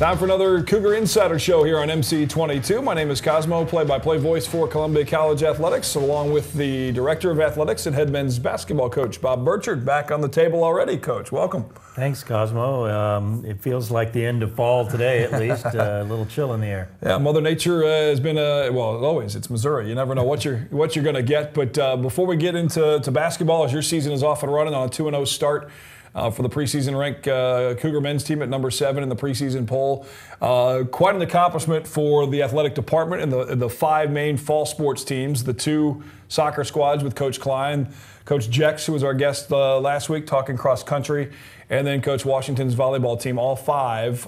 Time for another Cougar Insider Show here on MC22. My name is Cosmo, play-by-play voice for Columbia College Athletics, along with the Director of Athletics and head men's basketball coach, Bob Burchard, back on the table already. Coach, welcome. Thanks, Cosmo. It feels like the end of fall today, at least. A little chill in the air. Yeah, Mother Nature has been, well, always, it's Missouri. You never know what you're going to get. But before we get into basketball, as your season is off and running on a 2-0 start, for the preseason rank, Cougar men's team at number 7 in the preseason poll. Quite an accomplishment for the athletic department and the 5 main fall sports teams, the 2 soccer squads with Coach Klein, Coach Jex, who was our guest last week talking cross country, and then Coach Washington's volleyball team. All 5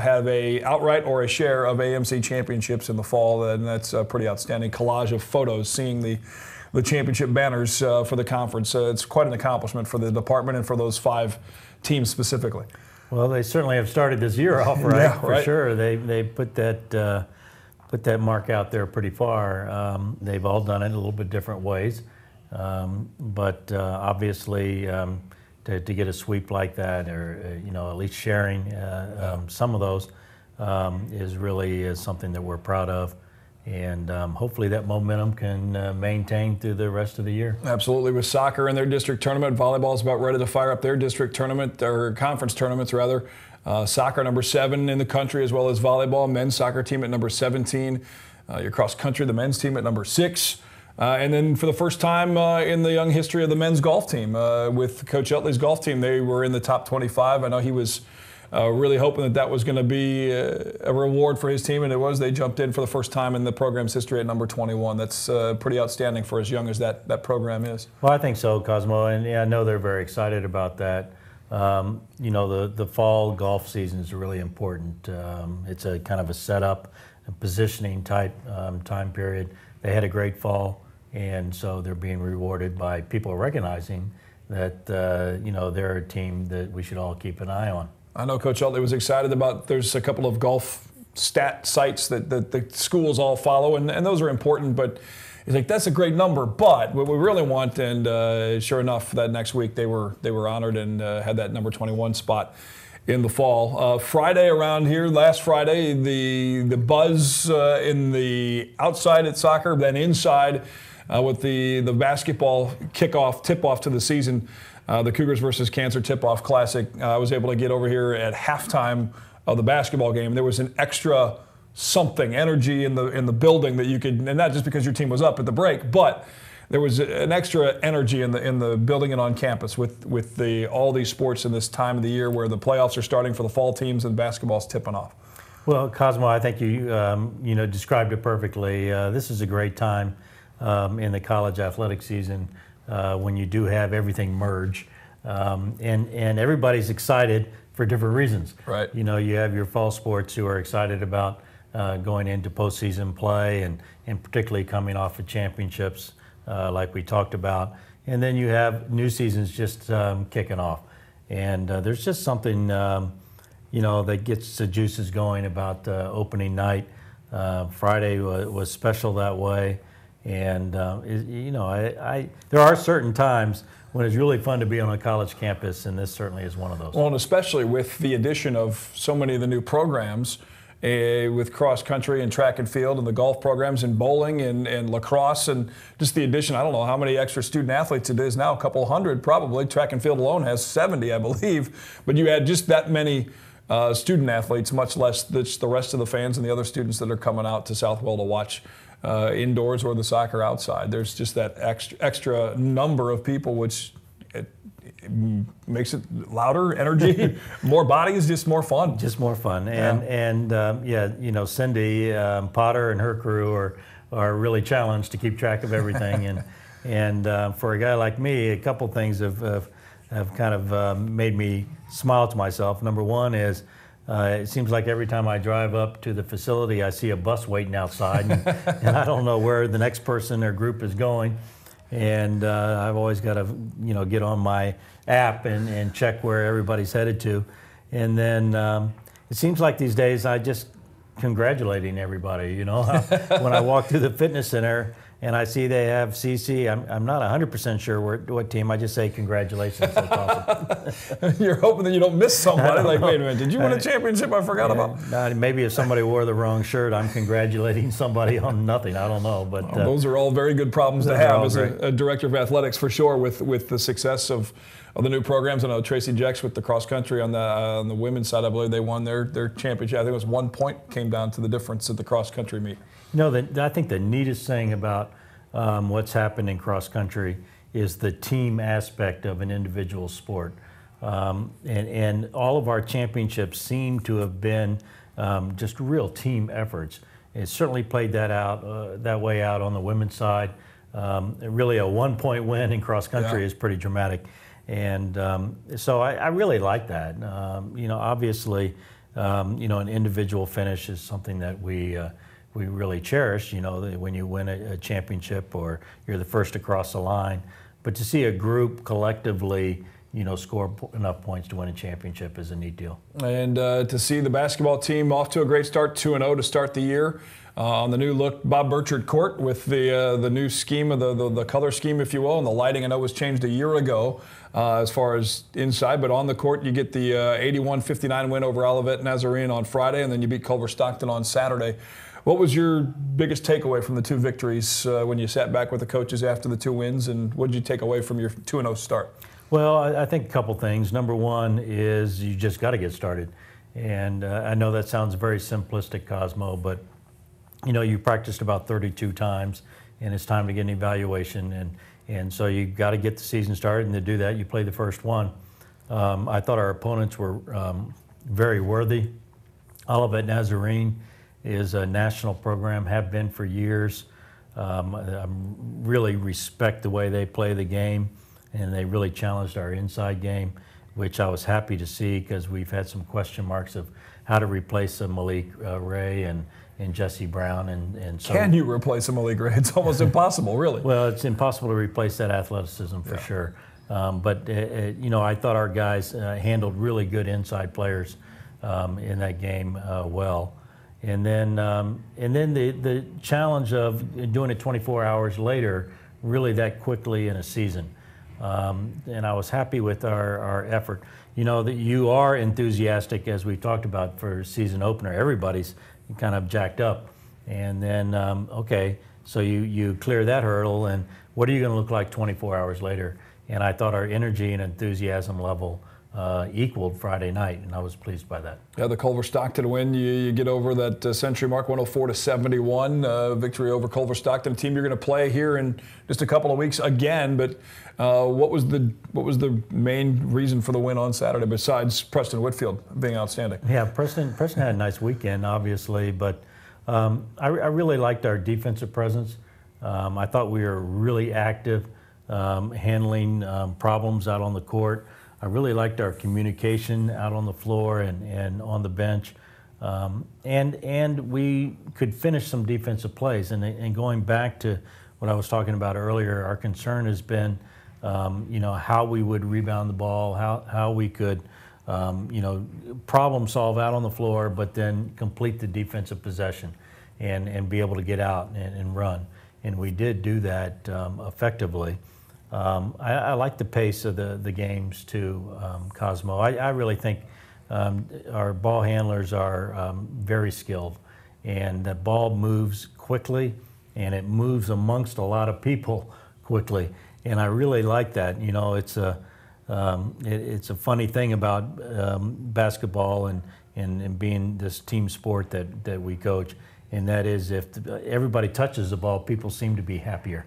have a outright or a share of AMC championships in the fall, and that's a pretty outstanding collage of photos seeing the championship banners for the conference. It's quite an accomplishment for the department and for those 5 teams specifically. Well, they certainly have started this year off right, yeah, for sure. They put that mark out there pretty far. They've all done it a little bit different ways, but obviously to get a sweep like that, or at least sharing some of those, is really something that we're proud of. And hopefully that momentum can maintain through the rest of the year. Absolutely. With soccer in their district tournament, volleyball is about ready to fire up their district tournament, or conference tournaments rather. Soccer number 7 in the country, as well as volleyball. Men's soccer team at number 17. Your cross country, the men's team at number 6. And then for the first time in the young history of the men's golf team, with Coach Utley's golf team, they were in the top 25. I know he was really hoping that was going to be a reward for his team, and it was. They jumped in for the first time in the program's history at number 21. That's pretty outstanding for as young as that program is. Well, I think so, Cosmo, and yeah, I know they're very excited about that. The fall golf season is really important. It's a kind of a setup, a positioning type time period. They had a great fall, and so they're being rewarded by people recognizing that they're a team that we should all keep an eye on. I know Coach Utley was excited about, there's a couple of golf stat sites that the schools all follow, and those are important, but he's like, that's a great number, but what we really want, and sure enough, that next week they were honored and had that number 21 spot in the fall. Friday around here, last Friday, the buzz in the outside at soccer, then inside with the basketball kickoff, tip-off to the season. The Cougars versus Cancer Tip-Off Classic. I was able to get over here at halftime of the basketball game. There was an extra something, energy in the building that you could, and not just because your team was up at the break, but there was an extra energy in the building and on campus with all these sports in this time of the year where the playoffs are starting for the fall teams and basketball's tipping off. Well, Cosmo, I think you described it perfectly. This is a great time in the college athletic season. When you do have everything merge, and everybody's excited for different reasons. Right. You have your fall sports who are excited about going into postseason play and particularly coming off of championships like we talked about. And then you have new seasons just kicking off. And there's just something, that gets the juices going about opening night. Friday was special that way. And, there are certain times when it's really fun to be on a college campus, and this certainly is one of those. Well, and especially with the addition of so many of the new programs with cross country and track and field and the golf programs and bowling and lacrosse, and just the addition, I don't know how many extra student athletes it is now, a couple hundred probably. Track and field alone has 70, I believe. But you add just that many student athletes, much less the rest of the fans and the other students that are coming out to Southwell to watch indoors or the soccer outside. There's just that extra number of people, which it makes it louder, energy, more bodies, just more fun. Just more fun. Cindy Potter and her crew are really challenged to keep track of everything. and for a guy like me, a couple things have kind of made me smile to myself. Number one is, it seems like every time I drive up to the facility, I see a bus waiting outside, and I don't know where the next person or group is going. And I've always got to, get on my app and check where everybody's headed to. And then it seems like these days I just congratulating everybody. When I walk through the fitness center and I see they have CC. I'm not 100% sure what team. I just say congratulations. That's awesome. You're hoping that you don't miss somebody. Like, wait a minute, did you win a championship I forgot about? Maybe if somebody wore the wrong shirt, I'm congratulating somebody on nothing. I don't know. But those are all very good problems to have as a director of athletics, for sure, with the success of the new programs. I know Tracy Jex with the cross country on the women's side, I believe they won their championship. I think it was 1 point came down to the difference at the cross country meet. I think the neatest thing about what's happened in cross country is the team aspect of an individual sport. And all of our championships seem to have been just real team efforts. It certainly played that way out on the women's side. Really a 1 point win in cross country is pretty dramatic. And so I really like that. Obviously, an individual finish is something that we really cherish, when you win a championship or you're the first across the line. But to see a group collectively, score enough points to win a championship is a neat deal. And to see the basketball team off to a great start, 2-0 to start the year. On the new look Bob Burchard court with the new scheme of the color scheme, if you will, and the lighting I know was changed a year ago as far as inside, but on the court you get the 81-59 win over Olivet Nazarene on Friday, and then you beat Culver Stockton on Saturday. What was your biggest takeaway from the two victories when you sat back with the coaches after the two wins, and what did you take away from your 2-0 start? Well, I think a couple things. Number one is you just got to get started. And I know that sounds very simplistic, Cosmo, but you practiced about 32 times, and it's time to get an evaluation. And so you got to get the season started, and to do that, you play the first one. I thought our opponents were very worthy. Olivet Nazarene is a national program, have been for years. I really respect the way they play the game, and they really challenged our inside game, which I was happy to see because we've had some question marks of how to replace Malik Ray and Jesse Brown. And so, can you replace Malik Ray? It's almost impossible, really. Well, it's impossible to replace that athleticism for sure. But I thought our guys handled really good inside players in that game well. And then the challenge of doing it 24 hours later, really that quickly in a season. And I was happy with our effort. That you are enthusiastic, as we talked about, for season opener. Everybody's kind of jacked up. And then, okay, so you clear that hurdle, and what are you going to look like 24 hours later? And I thought our energy and enthusiasm level equaled Friday night, and I was pleased by that. Yeah, the Culver Stockton win, you get over that century mark, 104-71 victory over Culver Stockton, a team you're going to play here in just a couple of weeks again. But what was the main reason for the win on Saturday besides Preston Whitfield being outstanding? Yeah, Preston had a nice weekend, obviously, but I really liked our defensive presence. I thought we were really active, handling problems out on the court. I really liked our communication out on the floor and on the bench. And we could finish some defensive plays. And going back to what I was talking about earlier, our concern has been, how we would rebound the ball, how we could, problem solve out on the floor, but then complete the defensive possession and be able to get out and run. And we did do that effectively. I like the pace of the games too, Cosmo. I really think our ball handlers are very skilled, and the ball moves quickly, and it moves amongst a lot of people quickly, and I really like that. It's a funny thing about basketball and being this team sport that we coach. And that is, if everybody touches the ball, people seem to be happier.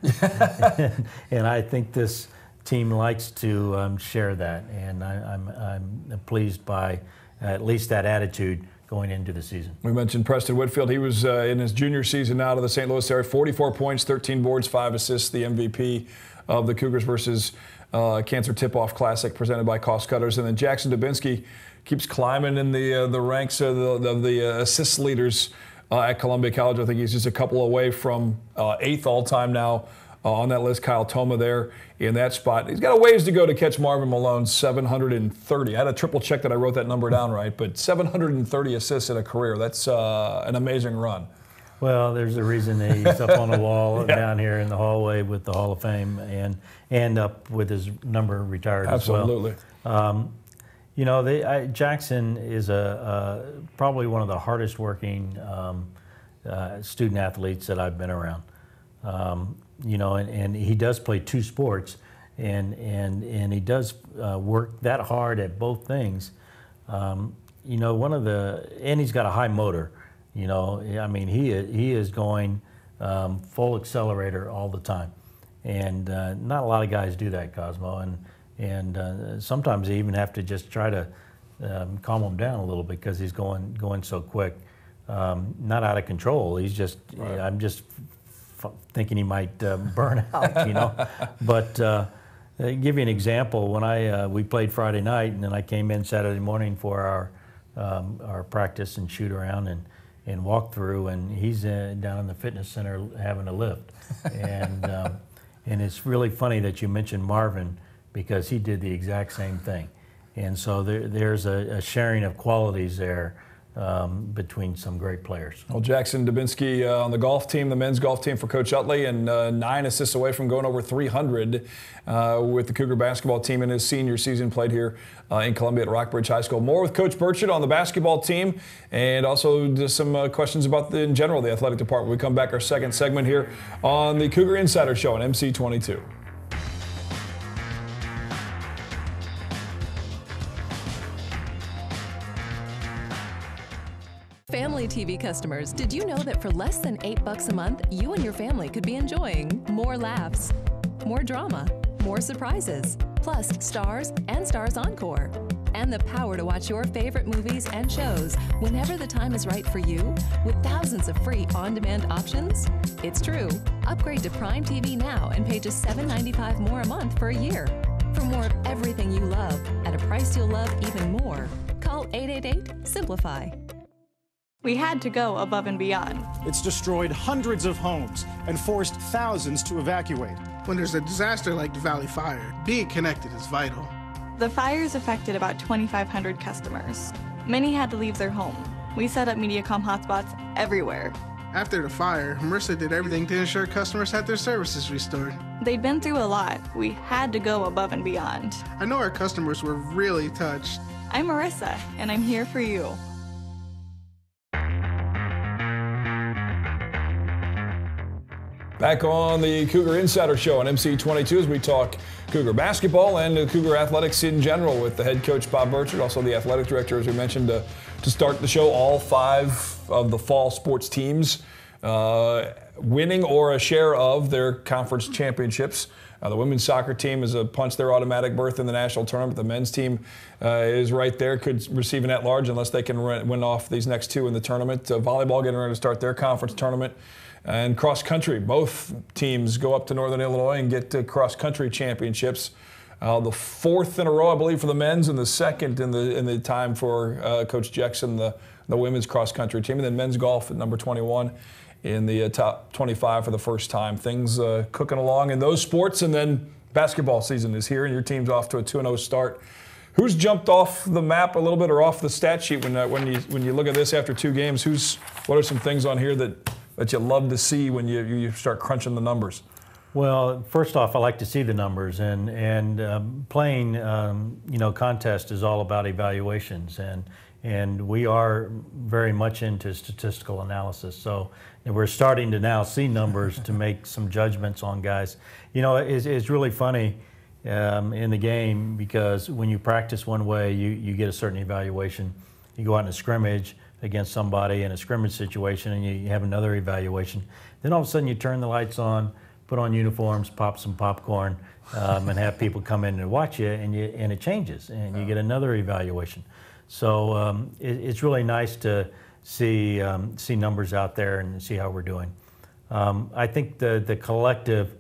And I think this team likes to share that. And I'm pleased by at least that attitude going into the season. We mentioned Preston Whitfield. He was in his junior season out of the St. Louis area, 44 points, 13 boards, 5 assists, the MVP of the Cougars versus Cancer Tip-Off Classic presented by Cost Cutters. And then Jackson Dubinsky keeps climbing in the ranks of the assist leaders at Columbia College. I think he's just a couple away from 8th all-time now on that list. Kyle Toma there in that spot. He's got a ways to go to catch Marvin Malone's 730. I had a triple check that I wrote that number down right, but 730 assists in a career. That's an amazing run. Well, there's a reason that he's up on the wall down here in the hallway with the Hall of Fame, and up with his number retired Absolutely. as well. You know, Jackson is probably one of the hardest working student athletes that I've been around. You know, and he does play two sports, and he does work that hard at both things. You know, and he's got a high motor. You know, I mean, he is going full accelerator all the time, and not a lot of guys do that, Cosmo. And sometimes they even have to just try to calm him down a little bit because he's going so quick. Not out of control. He's just Right. I'm just thinking he might burn out, you know. But give you an example. When we played Friday night, and then I came in Saturday morning for our practice and shoot around and walk through, and he's down in the fitness center having a lift. And it's really funny that you mentioned Marvin, because he did the exact same thing. And so there's a sharing of qualities there between some great players. Well, Jackson Dubinsky on the golf team, the men's golf team for Coach Utley, and 9 assists away from going over 300 with the Cougar basketball team in his senior season, played here in Columbia at Rockbridge High School. More with Coach Burchett on the basketball team, and also just some questions about, in general, the athletic department. We come back our second segment here on the Cougar Insider Show on MC22. Family TV customers, did you know that for less than $8 a month, you and your family could be enjoying more laughs, more drama, more surprises, plus Stars and Stars Encore, and the power to watch your favorite movies and shows whenever the time is right for you, with thousands of free on-demand options? It's true. Upgrade to Prime TV now and pay just $7.95 more a month for a year. For more of everything you love at a price you'll love even more, call 888-SIMPLIFY. We had to go above and beyond. It's destroyed hundreds of homes and forced thousands to evacuate. When there's a disaster like the Valley Fire, being connected is vital. The fires affected about 2,500 customers. Many had to leave their home. We set up Mediacom hotspots everywhere. After the fire, Marissa did everything to ensure customers had their services restored. They'd been through a lot. We had to go above and beyond. I know our customers were really touched. I'm Marissa, and I'm here for you. Back on the Cougar Insider Show on MC22 as we talk Cougar basketball and Cougar athletics in general with the head coach Bob Burchett, also the athletic director, as we mentioned, to start the show. All 5 of the fall sports teams winning or a share of their conference championships. The women's soccer team has punched their automatic berth in the national tournament. The men's team is right there, could receive an at-large unless they can win off these next 2 in the tournament. Volleyball getting ready to start their conference tournament. And cross country, both teams go up to Northern Illinois and get cross-country championships. The 4th in a row, I believe, for the men's, and the 2nd in the time for Coach Jackson, the women's cross-country team. And then men's golf at number 21 in the top 25 for the first time. Things cooking along in those sports. And then basketball season is here, and your team's off to a 2-0 start. Who's jumped off the map a little bit or off the stat sheet when you look at this after 2 games? What are some things on here that you love to see when you start crunching the numbers? Well, first off, I like to see the numbers, and playing contest is all about evaluations, and we are very much into statistical analysis. So we're starting to now see numbers to make some judgments on guys. You know, it's really funny in the game, because when you practice one way, you get a certain evaluation. You go out in a scrimmage against somebody in a scrimmage situation, and you have another evaluation. Then all of a sudden you turn the lights on, put on uniforms, pop some popcorn, and have people come in and watch you, and it changes, and you get another evaluation. So it's really nice to see numbers out there and see how we're doing. I think the collective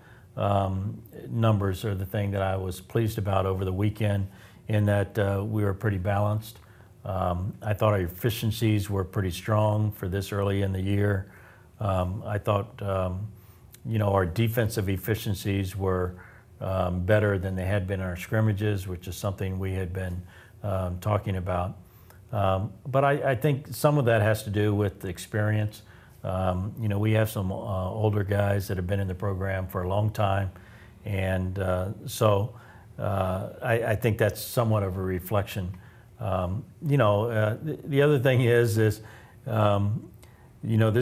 numbers are the thing that I was pleased about over the weekend, in that we were pretty balanced. I thought our efficiencies were pretty strong for this early in the year. I thought, our defensive efficiencies were better than they had been in our scrimmages, which is something we had been talking about. But I think some of that has to do with the experience. We have some older guys that have been in the program for a long time, and so I think that's somewhat of a reflection. The other thing is this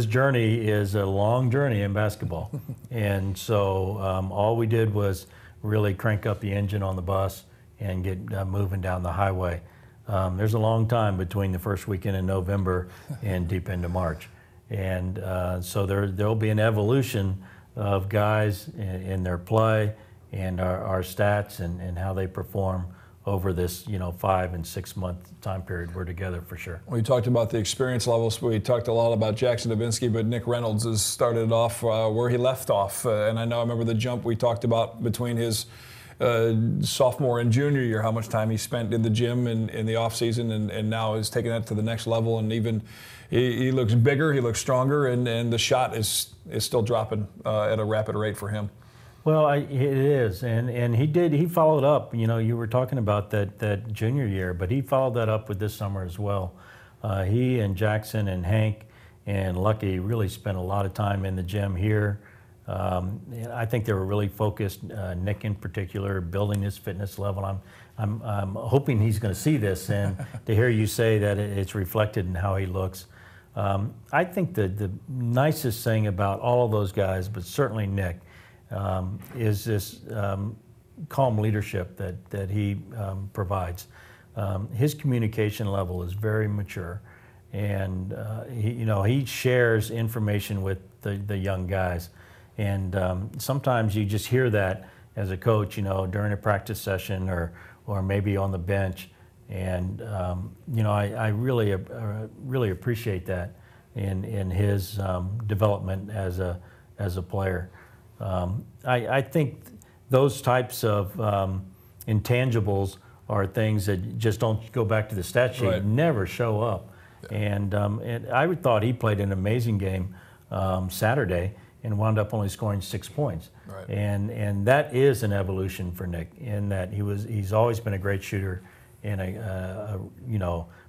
journey is a long journey in basketball, and so all we did was really crank up the engine on the bus and get moving down the highway. There's a long time between the first weekend in November and deep into March. And so there'll be an evolution of guys in their play and our stats and how they perform over this 5 and 6 month time period we're together for sure. We talked about the experience levels. We talked a lot about Jackson Dubinsky, but Nick Reynolds has started off where he left off. And I remember the jump we talked about between his sophomore and junior year, how much time he spent in the gym in the off season, and now is taking that to the next level. And even he looks bigger, he looks stronger, and the shot is still dropping at a rapid rate for him. Well, it is, and he followed up. You were talking about that junior year, but he followed that up with this summer as well. He and Jackson and Hank and Lucky really spent a lot of time in the gym here. I think they were really focused, Nick in particular, building his fitness level. I'm hoping he's going to see this and to hear you say that it's reflected in how he looks. I think the nicest thing about all of those guys, but certainly Nick, is this calm leadership that he provides. His communication level is very mature, and he shares information with the young guys. And sometimes you just hear that as a coach, during a practice session or maybe on the bench. And I really appreciate that in his development as a player. I think those types of intangibles are things that just don't go back to the stat sheet, right. Never show up. Yeah. And I thought he played an amazing game Saturday and wound up only scoring 6 points. Right. And that is an evolution for Nick in that he's always been a great shooter and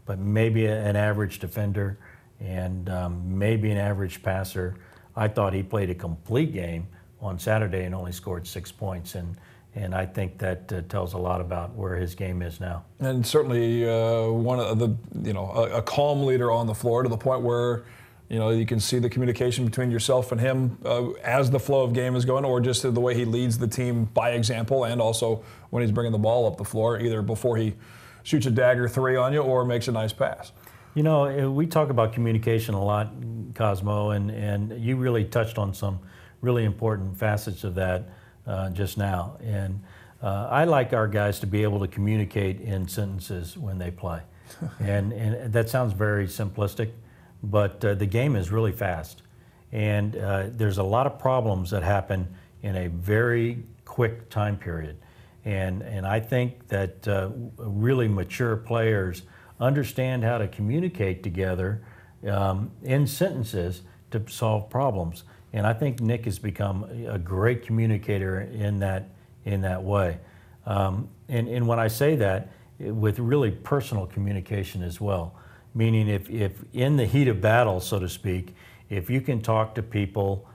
but maybe an average defender and maybe an average passer. I thought he played a complete game on Saturday and only scored 6 points, and I think that tells a lot about where his game is now. And certainly one of the a calm leader on the floor to the point where you can see the communication between yourself and him as the flow of game is going, or just the way he leads the team by example, and also when he's bringing the ball up the floor, either before he shoots a dagger three on you or makes a nice pass. We talk about communication a lot, Cosmo, and you really touched on some really important facets of that just now. And I like our guys to be able to communicate in sentences when they play. and that sounds very simplistic, but the game is really fast. And there's a lot of problems that happen in a very quick time period. And I think that really mature players understand how to communicate together in sentences to solve problems. And I think Nick has become a great communicator in that way. And when I say that, with really personal communication as well, meaning if in the heat of battle, so to speak, if you can talk to people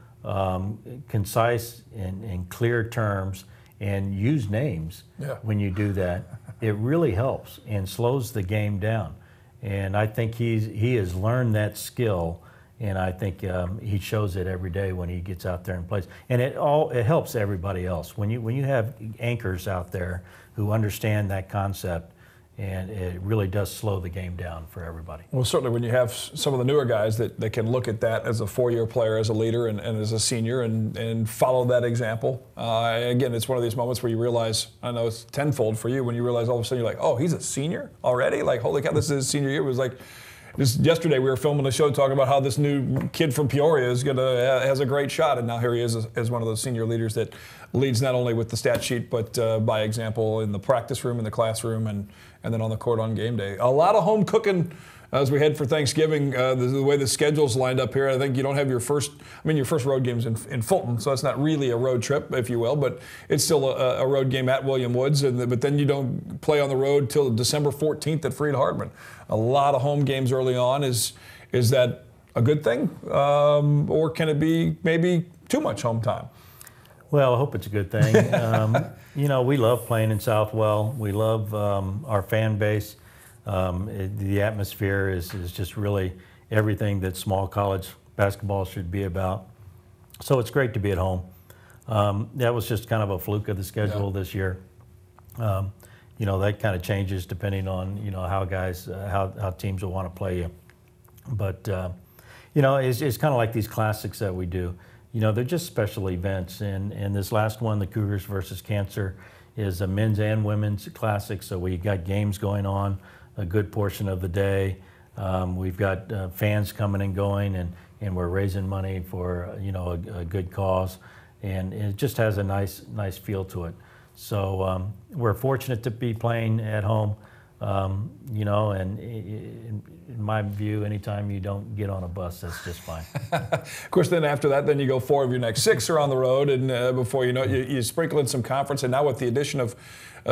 concise and in clear terms and use names when you do that, it really helps and slows the game down. And I think he has learned that skill. And I think he shows it every day when he gets out there and plays. And it helps everybody else. When you have anchors out there who understand that concept, and it really does slow the game down for everybody. Well, certainly when you have some of the newer guys that can look at that as a four-year player, as a leader, and as a senior, and follow that example. Again, it's one of these moments where you realize, I know it's tenfold for you, when you realize all of a sudden you're like, oh, he's a senior already? Like, holy cow, this is his senior year. It was like, just yesterday we were filming a show talking about how this new kid from Peoria has a great shot, and now here he is as one of those senior leaders that leads not only with the stat sheet but by example in the practice room, in the classroom, and then on the court on game day. A lot of home cooking as we head for Thanksgiving. The way the schedule's lined up here, I think you don't have your first road game's in Fulton, so it's not really a road trip, if you will, but it's still a road game at William Woods, but then you don't play on the road till December 14th at Freed Hardman. A lot of home games early on. Is that a good thing, or can it be maybe too much home time? Well, I hope it's a good thing. You know, we love playing in Southwell. We love our fan base. The atmosphere is just really everything that small college basketball should be about. So it's great to be at home. That was just kind of a fluke of the schedule this year. You know, that kind of changes depending on, you know, how guys, how teams will want to play you. But, you know, it's kind of like these classics that we do. You know, they're just special events. And this last one, the Cougars versus Cancer, is a men's and women's classic. So we got games going on a good portion of the day. We've got fans coming and going, and we're raising money for, you know, a good cause. And it just has a nice feel to it. So we're fortunate to be playing at home. You know, and in my view, anytime you don't get on a bus, that's just fine. Of course, then after that, then you go 4 of your next 6 are on the road, and before you know it, you sprinkle in some conference. And now with the addition of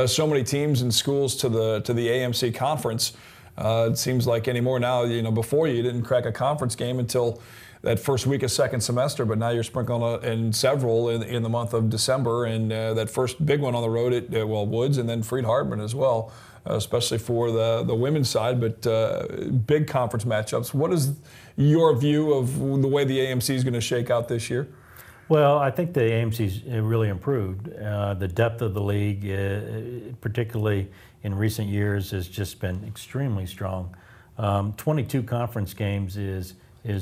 so many teams and schools to the AMC conference, it seems like anymore now. You know, before you didn't crack a conference game until that first week of second semester, but now you're sprinkling in several in the month of December, and that first big one on the road at Woods, and then Freed-Hardeman as well. Especially for the women's side, but big conference matchups. What is your view of the way the AMC is going to shake out this year? Well, I think the AMC's really improved. The depth of the league, particularly in recent years, has just been extremely strong. 22 conference games is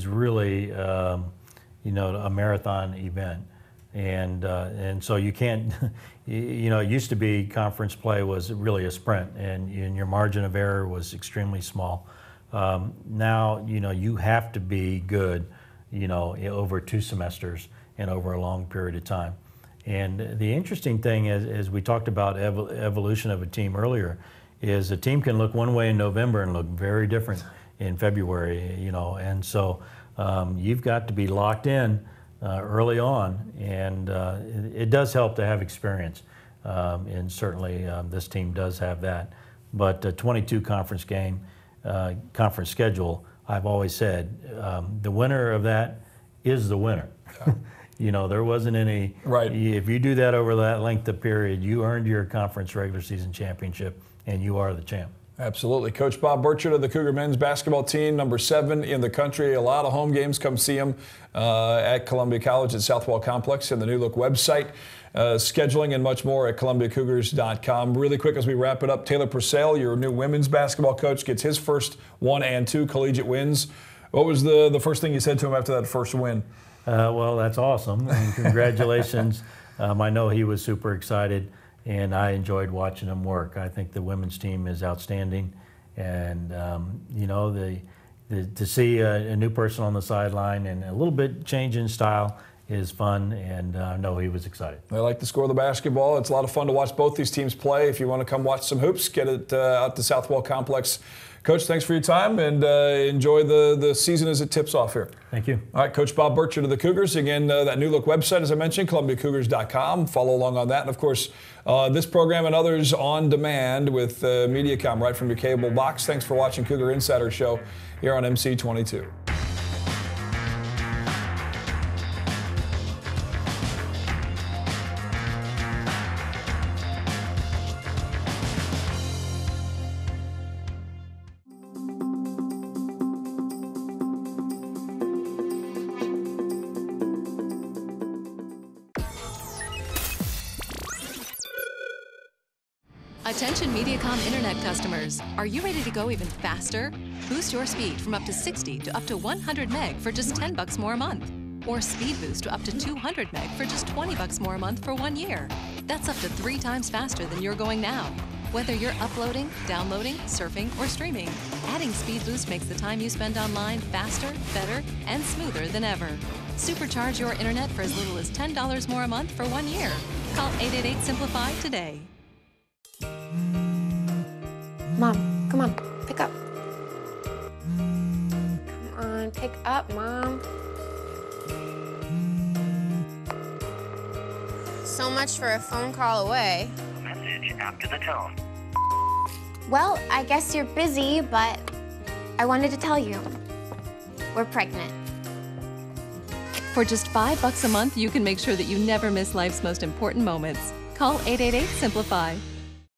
really, you know, a marathon event. And so you can't, you know, it used to be conference play was really a sprint, and your margin of error was extremely small. Now, you know, you have to be good, you know, over 2 semesters and over a long period of time. And the interesting thing is, as we talked about evolution of a team earlier, is a team can look one way in November and look very different in February, you know, and so you've got to be locked in early on, and it does help to have experience, and certainly this team does have that. But 22 conference game, conference schedule, I've always said, the winner of that is the winner. Yeah. You know, there wasn't any, right. If you do that over that length of period, you earned your conference regular season championship, and you are the champ. Absolutely. Coach Bob Burchard of the Cougar men's basketball team, number 7 in the country. A lot of home games. Come see him at Columbia College at Southwell Complex and the New Look website. Scheduling and much more at ColumbiaCougars.com. Really quick as we wrap it up, Taylor Purcell, your new women's basketball coach, gets his first 1 and 2 collegiate wins. What was the first thing you said to him after that first win? Well, that's awesome, and congratulations. I know he was super excited, and I enjoyed watching them work. I think the women's team is outstanding, and you know, to see a new person on the sideline and a little bit change in style is fun, and I know he was excited. They like to score the basketball. It's a lot of fun to watch both these teams play. If you want to come watch some hoops, get it out to Southwell Complex. Coach, thanks for your time, and enjoy the season as it tips off here. Thank you. All right, Coach Bob Burchard of the Cougars. Again, that New Look website, as I mentioned, ColumbiaCougars.com. Follow along on that. And, of course, this program and others on demand with MediaCom right from your cable box. Thanks for watching Cougar Insider Show here on MC22. Attention MediaCom Internet customers. Are you ready to go even faster? Boost your speed from up to 60 to up to 100 meg for just $10 more a month. Or speed boost to up to 200 meg for just $20 more a month for 1 year. That's up to 3 times faster than you're going now. Whether you're uploading, downloading, surfing, or streaming, adding speed boost makes the time you spend online faster, better, and smoother than ever. Supercharge your internet for as little as $10 more a month for 1 year. Call 888-SIMPLIFY today. Mom, come on, pick up. Come on, pick up, Mom. So much for a phone call away. Message after the tone. Well, I guess you're busy, but I wanted to tell you. We're pregnant. For just $5 a month, you can make sure that you never miss life's most important moments. Call 888-SIMPLIFY.